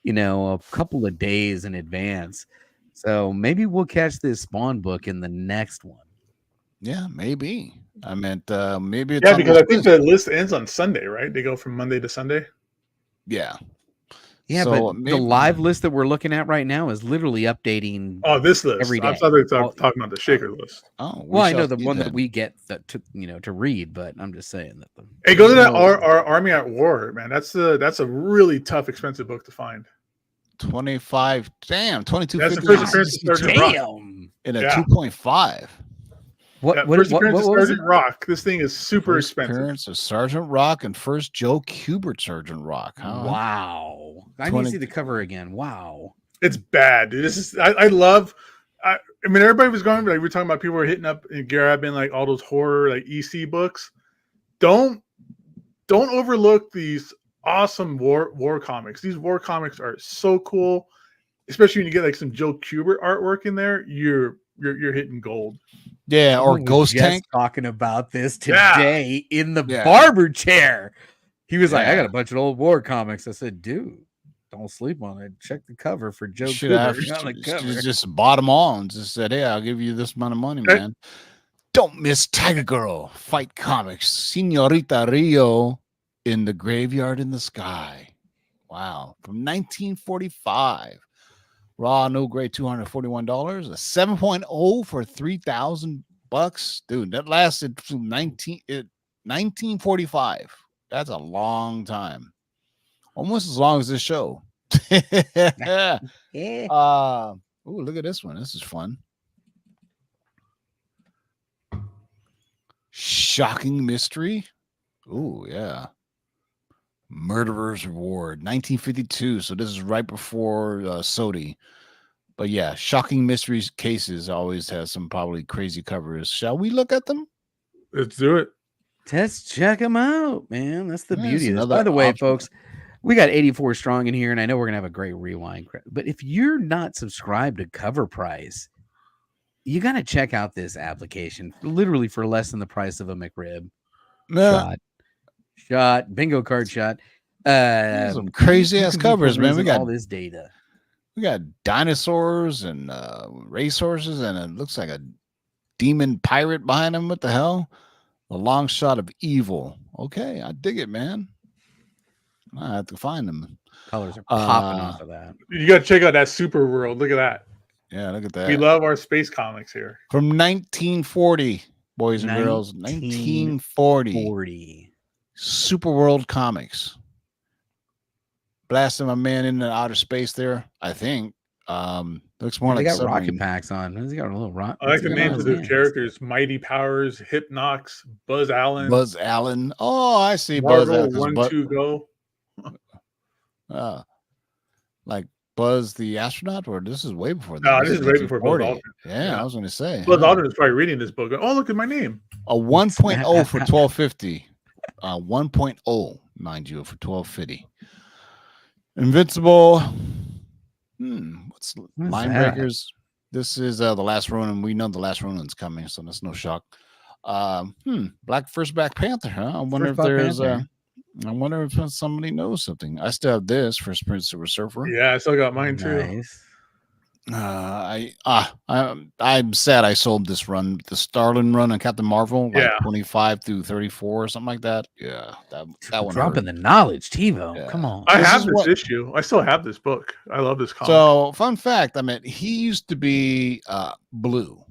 a couple of days in advance. So maybe we'll catch this Spawn book in the next one. Yeah, maybe. I meant maybe it's because I think the list ends on Sunday, right? They go from Monday to Sunday. Yeah. Yeah, so but the live list that we're looking at right now is literally updating. Oh, this list every day. I thought they were talking about the Shaker list. Oh, well, I know the one that we get to read, but I'm just saying that. Hey, go to that our Army at War, man. That's a really tough, expensive book to find. 25. Damn, 22. That's the first appearance of Sergeant Rock. In a 2.5. First appearance of Sergeant Rock. This thing is super expensive. Appearance of Sergeant Rock and first Joe Kubert Sergeant Rock. Huh? Wow. I need to see the cover again. Wow. It's bad, dude. This is I love. I mean, everybody was going like we're talking about. People were hitting up and grabbing like all those horror like EC books. Don't overlook these awesome war comics. These war comics are so cool, especially when you get like some Joe Kubert artwork in there. You're hitting gold. Yeah, or Ghost Tank. Talking about this today in the barber chair. He was like, I got a bunch of old war comics. I said, dude, don't sleep on it. Check the cover for Joe Kubert. Just bought them all and just said, hey, I'll give you this amount of money, man. Don't miss Tiger Girl, Fight Comics, Senorita Rio in the Graveyard in the Sky. Wow. From 1945. Raw, no grade, $241. A 7.0 for $3,000. Dude, that lasted from 1945. That's a long time. Almost as long as this show. Yeah. Oh, look at this one. This is fun. Shocking Mystery. Oh, yeah. Murderer's Reward, 1952. So this is right before Sodi. But yeah, Shocking Mysteries Cases always has some probably crazy covers. Shall we look at them? Let's do it. Let's check them out, man. That's the Yeah, beauty it's of this. another By the way, option. folks, we got 84 strong in here, and I know we're gonna have a great rewind. But if you're not subscribed to CovrPrice, you gotta check out this application. Literally for less than the price of a McRib. Shot, bingo card shot. Some crazy you ass can be covers, man. We perusing got all this data. We got dinosaurs and racehorses, and it looks like a demon pirate behind him. What the hell? The long shot of evil. Okay, I dig it, man. I have to find them. Colors are popping off of that. You got to check out that Super World. Look at that. Yeah, look at that. We love our space comics here. From 1940, boys and girls. 1940. Super World Comics. Blasting my man into outer space there, I think. Looks more They like got rocket submarine. packs on. Has he got a little rock? I like the what's names on of his the hands? characters: Mighty Powers, Hypnox, Buzz Allen, Buzz Allen. Oh, I see. Buzz Marvel, Allen. 1, 2, go. Like Buzz the astronaut, or this is way before that. No, this is way before Buzz 1940. Aldrin. Yeah, Yeah. I was going to say. Buzz Aldrin is probably reading this book. Oh, look at my name. A 1.0 for 1250. 1.0, mind you, for 1250. Invincible. What's Mind that? Breakers? This is the Last Ronin. We know the Last Ronin's coming, so that's no shock. Black Panther, huh? I wonder if there's I wonder if somebody knows something. I still have this First Prince Silver Surfer. Yeah, I still got mine too. Nice. I'm sad I sold this run, the Starlin run on Captain Marvel, like 25 through 34 or something like that. Yeah, that one. Dropping the knowledge, TiVo. Yeah. Come on. I This have is this what- issue. I still have this book. I love this comic. So, fun fact, I mean, he used to be blue,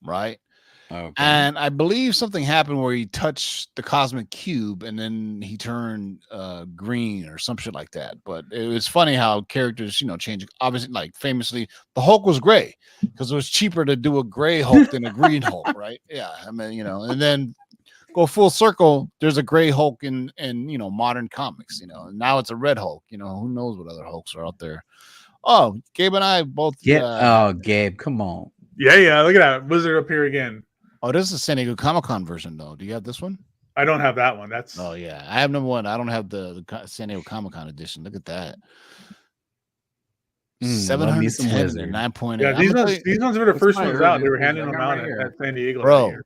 right? Okay. And I believe something happened where he touched the cosmic cube and then he turned green or some shit like that. But it was funny how characters, change. Obviously, like famously, the Hulk was gray because it was cheaper to do a gray Hulk than a green Hulk, right? Yeah, I mean, and then go full circle. There's a gray Hulk in modern comics, and now it's a red Hulk. Who knows what other Hulks are out there? Oh, Gabe and I both. Gabe, come on. Yeah. Look at that wizard up here again. Oh, this is a San Diego Comic-Con version, though. Do you have this one? I don't have that one. That's Oh, yeah. I have number one. I don't have the San Diego Comic-Con edition. Look at that. Love me some 710 Wizard. 9.8. yeah. These ones were the first my ones out. They were earliest handing one. them I got out right here. at San Diego. Bro, that year.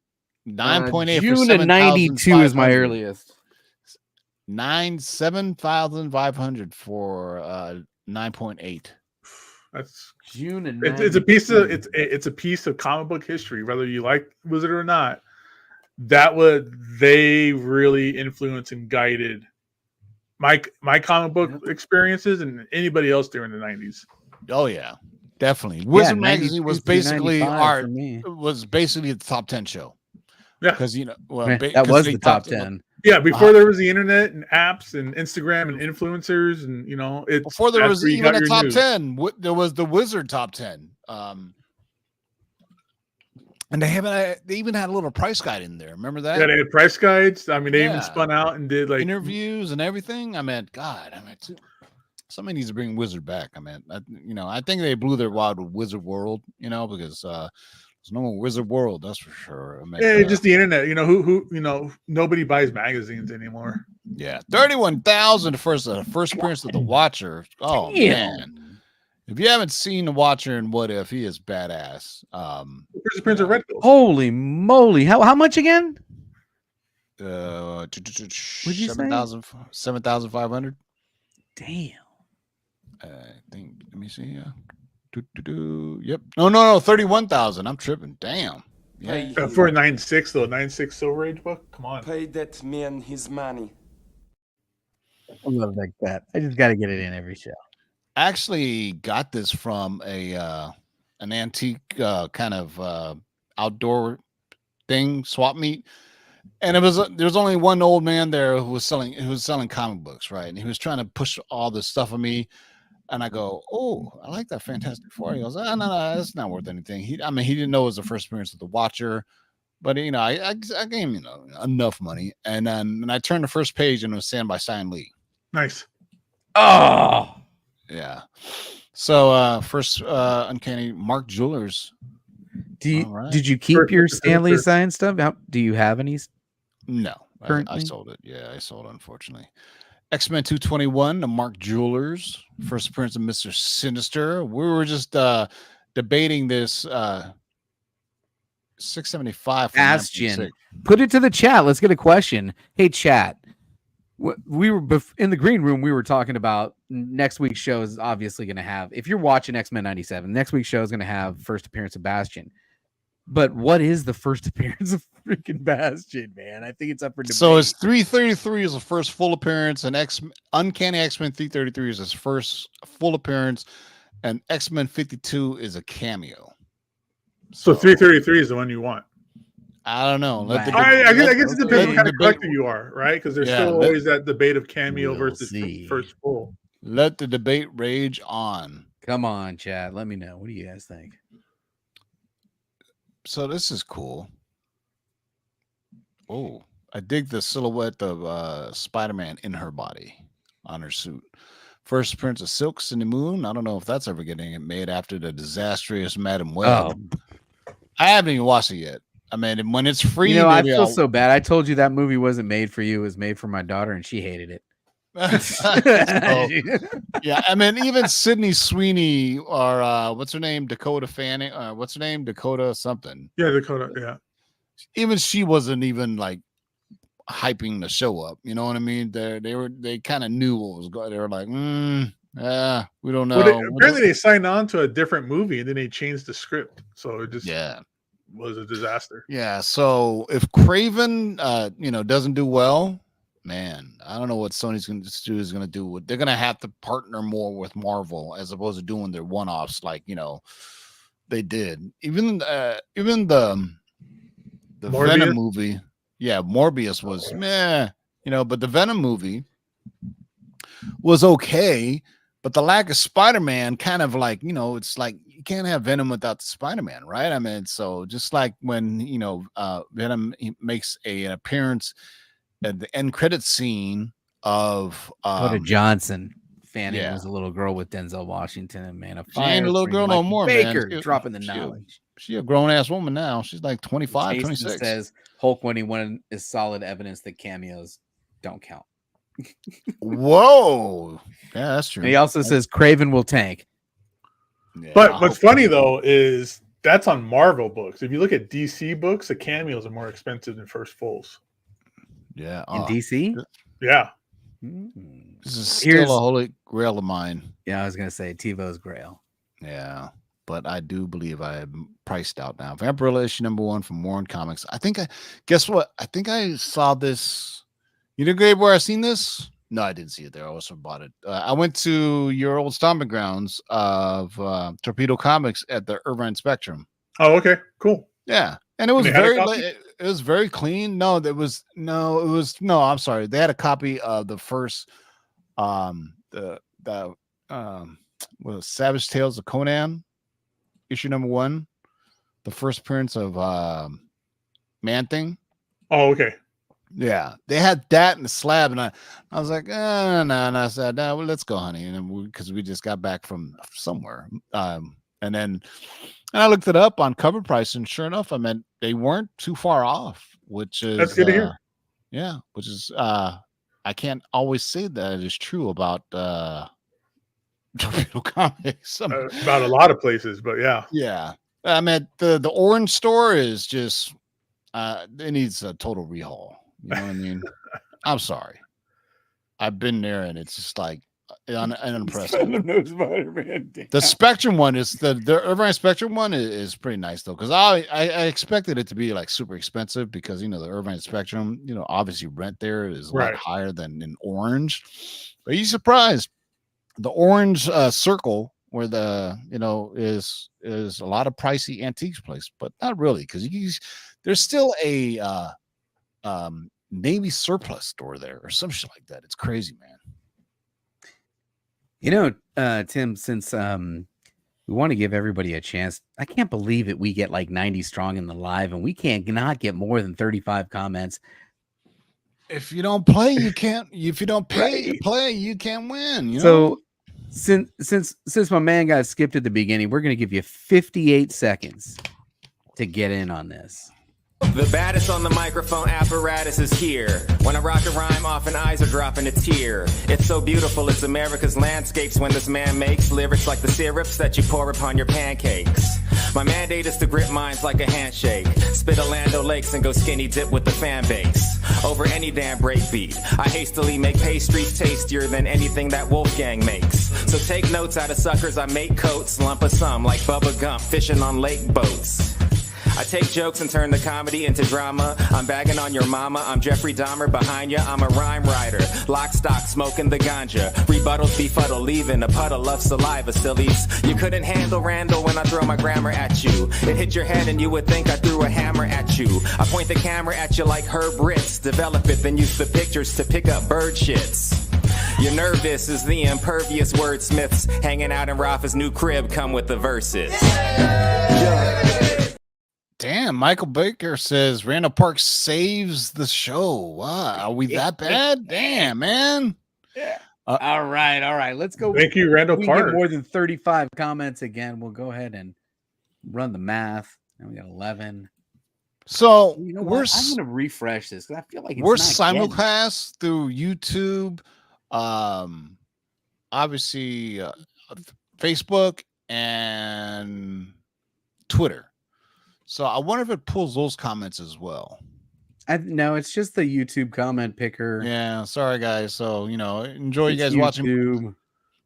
9.8 June for of 92 is my earliest. 7,500 for 9.8. That's June of it's a piece of it's a piece of comic book history, whether you like Wizard or not. They really influenced and guided my comic book experiences and anybody else during the 90s. Oh, yeah. Definitely. Wizard Magazine 92 was through basically 95 art. for me. Was basically the top 10 show. Yeah. Because, That was the top 10. Yeah, before there was the internet and apps and Instagram and influencers and it's Before there that's was where you even got a your top news. 10, there was the Wizard top 10. And they even had a little price guide in there. Remember that? Yeah, they had price guides. I mean, they Yeah. even spun out and did like interviews and everything. I mean, God, somebody needs to bring Wizard back. I mean, I think they blew their wad with Wizard World, because there's no more Wizard World, that's for sure. I mean, just the internet. Who nobody buys magazines anymore. yeah, 31,000 for the first appearance of the Watcher. Oh man. If you haven't seen the Watcher in What If, he is badass. First appearance of Red Ghost. Holy moly. How much again? What'd you say? 7,500. Damn. I think. Let me see. Yep. No. 31,000. I'm tripping. Damn. Yeah. For a 9.6 though, 9.6 Silver Age book. Come on. Pay that man his money. I love that. I just got to get it in every show. I actually got this from an antique kind of outdoor thing, swap meet. And there was only one old man there who was selling comic books, right? And he was trying to push all this stuff on me. And I go, oh, I like that Fantastic Four. He goes, no, that's not worth anything. He didn't know it was the first appearance of the Watcher, but I gave him enough money. And then I turned the first page and it was signed by Stan Lee. Nice. Oh, Yeah. So first Uncanny Mark Jewelers. All right. Did you keep First your Mr. Stanley Sinister. sign stuff? Do you have any? No, I Currently? sold it. Yeah, I sold it, unfortunately. X-Men 221, the Mark Jewelers, first appearance of Mr. Sinister. We were just debating this 675 for Bastion. 9.6. Put it to the chat. Let's get a question. Hey, chat. We were in the green room. We were talking about next week's show is obviously going to have. If you're watching X-Men 97, next week's show is going to have first appearance of Bastion. But what is the first appearance of freaking Bastion, man? I think it's up for debate. So it's 333 is the first full appearance, and Uncanny X-Men 333 is his first full appearance, and X-Men 52 is a cameo. So 333 is the one you want. I don't know. I guess it depends what kind of collector you are, right? Because there's still always that debate of cameo versus first full. Let the debate rage on. Come on, chat. Let me know. What do you guys think? So this is cool. Oh, I dig the silhouette of Spider-Man in her body, on her suit. First appearance of Silks in the Moon. I don't know if that's ever getting it made after the disastrous Madam Web. I haven't even watched it yet. I mean, when it's free, I feel so bad. I told you that movie wasn't made for you. It was made for my daughter, and she hated it. Yeah, I mean, even Sydney Sweeney or what's her name, Dakota Fanning, what's her name, Dakota something. Yeah, Dakota. Yeah, even she wasn't even like hyping the show up. You know what I mean? They kind of knew what was going. They were like, we don't know. Well, apparently, they signed on to a different movie and then they changed the script, so it just was a disaster. Yeah. So if Craven, doesn't do well, man, I don't know what Sony's going to do. Is going to do. They're going to have to partner more with Marvel as opposed to doing their one-offs like they did. Even the Morbius? Venom movie. Yeah, Morbius was meh, but the Venom movie was okay. But the lack of Spider-Man kind of like, it's like you can't have Venom without the Spider-Man, right? I mean, so just like when, Venom makes an appearance at the end credit scene of Dakota Johnson. Fanning was a little girl with Denzel Washington and Man of Fire. She ain't a little girl no more, Baker, man. dropping the knowledge. She a grown-ass woman now. She's like 25, Jason 26. says Hulk 21 is solid evidence that cameos don't count. Whoa. Yeah, that's true. And he also says Craven will tank. Yeah, but what's funny though is that's on Marvel books. If you look at DC books, the cameos are more expensive than first fulls. Yeah. In DC? Yeah. This is still a holy grail of mine. Yeah, I was gonna say TiVo's grail. Yeah. But I do believe I am priced out now. Vampirella issue #1 from Warren Comics. Guess what? I think I saw this. Gabe, where I seen this? No, I didn't see it there. I also bought it. I went to your old stomping grounds of Torpedo Comics at the Irvine Spectrum. Oh, okay, cool. Yeah, and it was it was very clean. I'm sorry. They had a copy of the first Savage Tales of Conan issue #1, the first appearance of Man-Thing. Oh, okay. Yeah, they had that in the slab, and I was like, no. And I said, no, well, let's go, honey. And because we just got back from somewhere. And I looked it up on CovrPrice, and sure enough, they weren't too far off, which is that's good to hear. Yeah, which is I can't always say that is true about Torpedo Comics. About a lot of places, but yeah. Yeah. I mean, the orange store is just it needs a total rehaul. You know what I mean? I'm sorry. I've been there, and it's just like unimpressive. The Spectrum one is the Irvine Spectrum one is pretty nice though, because I expected it to be like super expensive because the Irvine Spectrum, obviously rent there is a lot higher than in Orange. But you surprised? The Orange Circle, where the is a lot of pricey antiques place, but not really, because there's still a Navy surplus store there or some shit like that. It's crazy, man. Tim, since we want to give everybody a chance, I can't believe it. We get like 90 strong in the live, and we can't not get more than 35 comments. If you don't play, you can't. If you don't play, you can't win. So Since my man got skipped at the beginning, we're gonna give you 58 seconds to get in on this. The baddest on the microphone apparatus is here. When I rock a rhyme, often eyes are dropping a tear. It's so beautiful, it's America's landscapes when this man makes lyrics like the syrups that you pour upon your pancakes. My mandate is to grip minds like a handshake. Spit Orlando Lakes and go skinny dip with the fan base. Over any damn breakbeat, I hastily make pastries tastier than anything that Wolfgang makes. So take notes out of suckers, I make coats, lump of some like Bubba Gump, fishing on lake boats. I take jokes and turn the comedy into drama. I'm bagging on your mama, I'm Jeffrey Dahmer behind ya. I'm a rhyme writer, lock stock, smoking the ganja. Rebuttals befuddle, leaving a puddle of saliva, sillies. You couldn't handle Randall when I throw my grammar at you. It hit your head and you would think I threw a hammer at you. I point the camera at you like Herb Ritz. Develop it, then use the pictures to pick up bird shits. You're nervous as the impervious wordsmiths hanging out in Rafa's new crib come with the verses. Damn, Michael Baker says Randall Park saves the show. Wow, are we that bad? Damn, man. Yeah. All right. Let's go. Thank you, Randall we Park. get more than 35 comments again. We'll go ahead and run the math. And we got 11. So you know what? I'm going to refresh this because I feel like we're simulcast through YouTube, obviously Facebook and Twitter. So I wonder if it pulls those comments as well. No, it's just the YouTube comment picker. Yeah, sorry guys. So enjoy you guys YouTube. watching.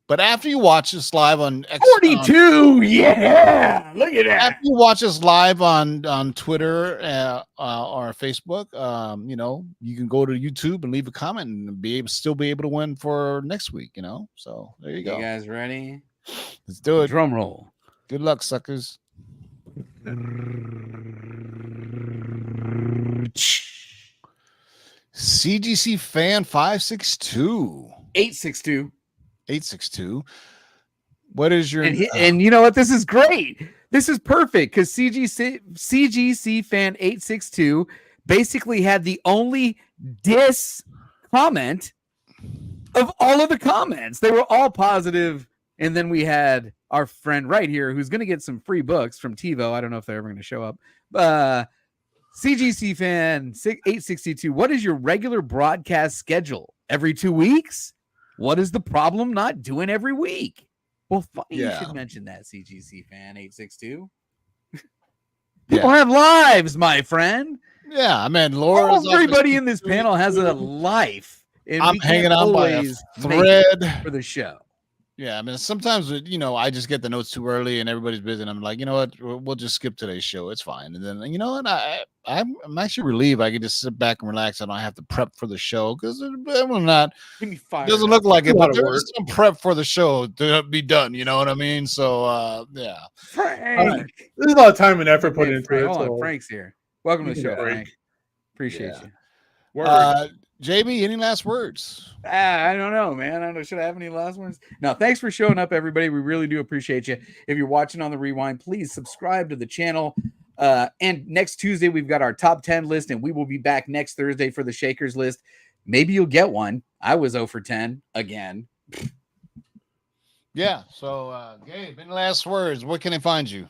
But after you watch this live on 42, yeah, look at that. After you watch us live on Twitter or Facebook, you can go to YouTube and leave a comment and still be able to win for next week. So there you go. You guys ready? Let's do it. Drum roll. Good luck, suckers. CGC fan 562 862. What is your and you know what? This is great. This is perfect because CGC fan 862 basically had the only diss comment of all of the comments. They were all positive. And then we had our friend right here who's going to get some free books from TiVo. I don't know if they're ever going to show up. CGC fan 862. What is your regular broadcast schedule? Every 2 weeks? What is the problem not doing every week? Well, funny you should mention that, CGC fan 862. People have lives, my friend. Yeah, I mean, Laura. Everybody in this panel has a life. And I'm hanging on by a thread for the show. Yeah, I mean, sometimes I just get the notes too early and everybody's busy, and I'm like, you know what, we'll just skip today's show. It's fine. And then you know what, I'm actually relieved I can just sit back and relax. I don't have to prep for the show because it doesn't look like it, but there's some prep for the show to be done. You know what I mean? So yeah. Frank. There's a lot of time and effort put into it. Hold on, Frank's here. Welcome to the show, Frank. Appreciate you. JB, any last words? I don't know, man. I don't know. Should I have any last words? No, thanks for showing up, everybody. We really do appreciate you. If you're watching on the rewind, please subscribe to the channel. And next Tuesday, we've got our top 10 list, and we will be back next Thursday for the Shakers list. Maybe you'll get one. I was 0 for 10 again. Yeah. So, Gabe, any last words? Where can I find you?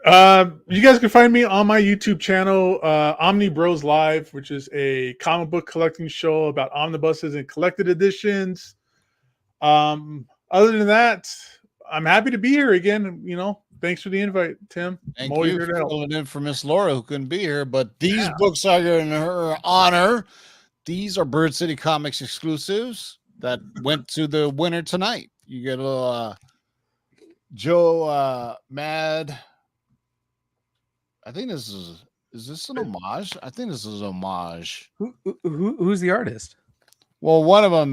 You guys can find me on my YouTube channel, Omni Bros Live, which is a comic book collecting show about omnibuses and collected editions. Other than that, I'm happy to be here again. Thanks for the invite, Tim. Thank you for filling in for Miss Laura, who couldn't be here. But these books are in her honor. These are Bird City Comics exclusives that went to the winner tonight. You get a little Joe Mad. I think this is this an homage? I think this is an homage. Who's the artist? Well, one of them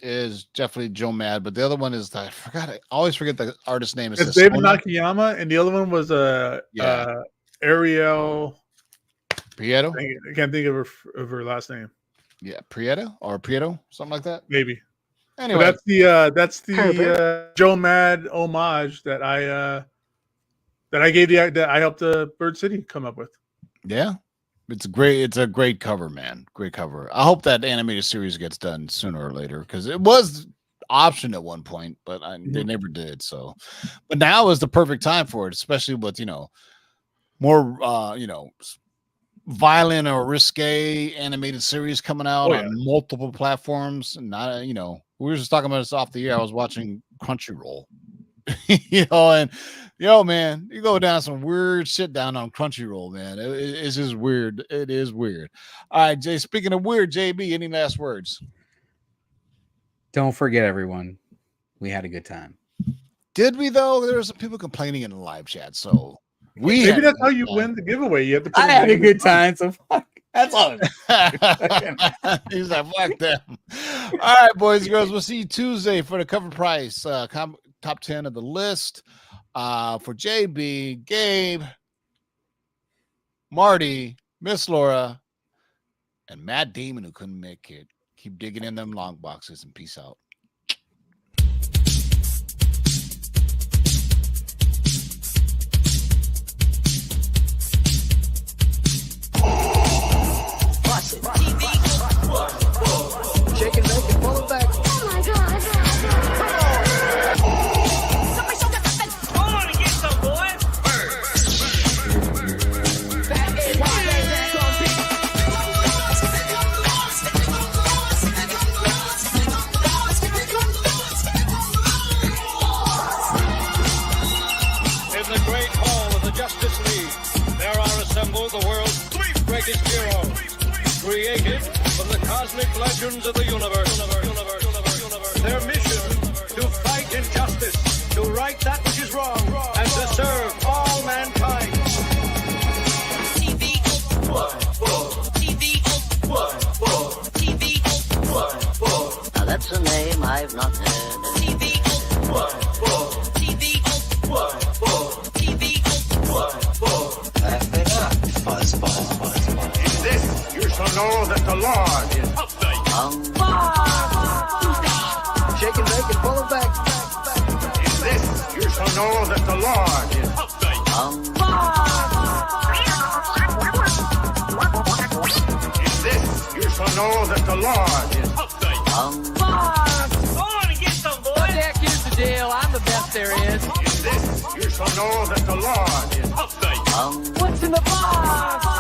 is definitely Joe Mad, but the other one is I always forget the artist's name. It's David Nakayama, and the other one was Ariel Prieto. I can't think of her last name. Yeah, Prieto, something like that. Maybe. Anyway, so that's the Joe Mad homage that I helped Bird City come up with. Yeah, it's a great cover, man. Great cover. I hope that animated series gets done sooner or later because it was option at one point, but they never did. So, but now is the perfect time for it, especially with more violent or risque animated series coming out on multiple platforms. And not we were just talking about this off the air. I was watching Crunchyroll. And man, you go down some weird shit down on Crunchyroll, man. It's just weird. It is weird. All right, Jay. Speaking of weird, JB, any last words? Don't forget, everyone, we had a good time. Did we though? There were some people complaining in the live chat, so maybe that's how you win the giveaway. You have to. I had a good time, so fuck. That's all. He's like, fuck them. All right, boys and girls, we'll see you Tuesday for the CovrPrice top 10 of the list. For JB, Gabe, Marty, Miss Laura, and Matt Damon, who couldn't make it. Keep digging in them long boxes and peace out. Shake and make it, pull it back. Oh my God. I want to get some, boys. In the great hall of the Justice League, there are assembled the world's three greatest heroes, created from the cosmic legends of the universe. Their mission, to fight injustice, to right that which is wrong, and to serve all mankind. Now that's a name I've not heard. Laugh it up, fuzzball. In this, you shall know that the Lord is upright. Shake and make it, pull it back. In this, you shall know that the Lord is upright. In this, you shall know that the Lord is upright. I want to get some, boys. Heck, here's the deal. I'm the best there is. In this, you shall know that the Lord is upright. What's in the box?